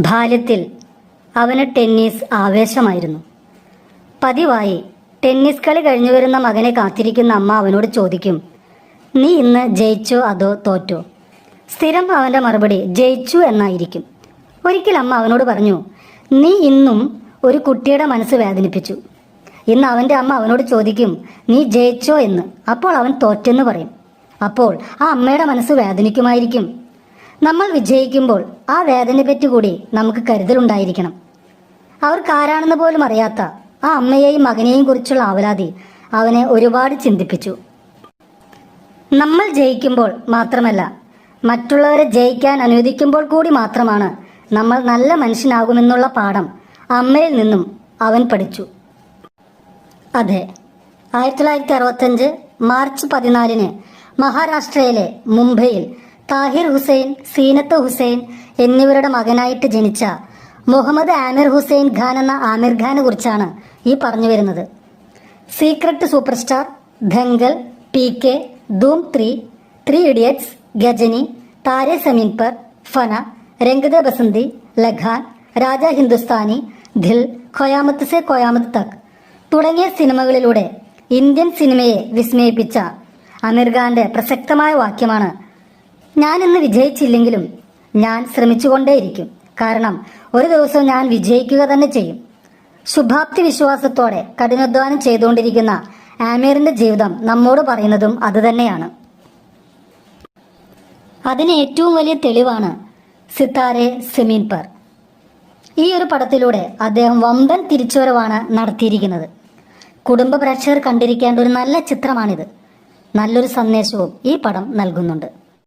ബാല്യത്തിൽ അവന് ടെന്നീസ് ആവേശമായിരുന്നു. പതിവായി ടെന്നീസ് കളി കഴിഞ്ഞു വരുന്ന മകനെ കാത്തിരിക്കുന്ന അമ്മ അവനോട് ചോദിക്കും, നീ ഇന്ന് ജയിച്ചോ അതോ തോറ്റോ? സ്ഥിരം അവൻ്റെ മറുപടി ജയിച്ചു എന്നായിരിക്കും. ഒരിക്കൽ അമ്മ അവനോട് പറഞ്ഞു, നീ ഇന്നും ഒരു കുട്ടിയുടെ മനസ്സ് വേദനിപ്പിച്ചു. ഇന്ന് അവൻ്റെ അമ്മ അവനോട് ചോദിക്കും, നീ ജയിച്ചോ എന്ന്. അപ്പോൾ അവൻ തോറ്റെന്ന് പറയും. അപ്പോൾ ആ അമ്മയുടെ മനസ്സ് വേദനിക്കുമായിരിക്കും. നമ്മൾ വിജയിക്കുമ്പോൾ ആ വേദനയെപ്പറ്റി കൂടി നമുക്ക് കരുതലുണ്ടായിരിക്കണം. അവർക്കാരാണെന്ന് പോലും അറിയാത്ത ആ അമ്മയെയും മകനെയും കുറിച്ചുള്ള ആവലാതി അവനെ ഒരുപാട് ചിന്തിപ്പിച്ചു. നമ്മൾ ജയിക്കുമ്പോൾ മാത്രമല്ല, മറ്റുള്ളവരെ ജയിക്കാൻ അനുവദിക്കുമ്പോൾ കൂടി മാത്രമാണ് നമ്മൾ നല്ല മനുഷ്യനാകുമെന്നുള്ള പാഠം അമ്മയിൽ നിന്നും അവൻ പഠിച്ചു. അതെ, 1965 മാർച്ച് 14 മഹാരാഷ്ട്രയിലെ മുംബൈയിൽ താഹിർ ഹുസൈൻ, സീനത്ത് ഹുസൈൻ എന്നിവരുടെ മകനായിട്ട് ജനിച്ച മുഹമ്മദ് ആമിർ ഹുസൈൻ ഖാൻ എന്ന ആമിർ ഖാനെ കുറിച്ചാണ് ഈ പറഞ്ഞു വരുന്നത്. Secret super star, Dangal, PK, Dhoom 3, 3 idiots, Ghajini, Taare Zameen Par, Fanaa, Rang De Basanti, Lagaan, Raja Hindustani, Dil, Qayamat Se Qayamat Tak തുടങ്ങിയ സിനിമകളിലൂടെ ഇന്ത്യൻ സിനിമയെ വിസ്മയിപ്പിച്ച ആമിർ ഖാന്റെ പ്രസക്തമായ വാക്യമാണ്, ഞാൻ ഇന്ന് വിജയിച്ചില്ലെങ്കിലും ഞാൻ ശ്രമിച്ചുകൊണ്ടേയിരിക്കും. കാരണം ഒരു ദിവസം ഞാൻ വിജയിക്കുക തന്നെ ചെയ്യും. ശുഭാപ്തി വിശ്വാസത്തോടെ കഠിനാധ്വാനം ചെയ്തുകൊണ്ടിരിക്കുന്ന ആമിറിന്റെ ജീവിതം നമ്മോട് പറയുന്നതും അതുതന്നെയാണ്. അതിന് ഏറ്റവും വലിയ തെളിവാണ് സിത്താരെ സമീൻ പർ. ഈ ഒരു പടത്തിലൂടെ അദ്ദേഹം വമ്പൻ തിരിച്ചുവരവാണ് നടത്തിയിരിക്കുന്നത്. കുടുംബ പ്രേക്ഷകർ കണ്ടിരിക്കേണ്ട ഒരു നല്ല ചിത്രമാണിത്. നല്ലൊരു സന്ദേശവും ഈ പടം നൽകുന്നുണ്ട്.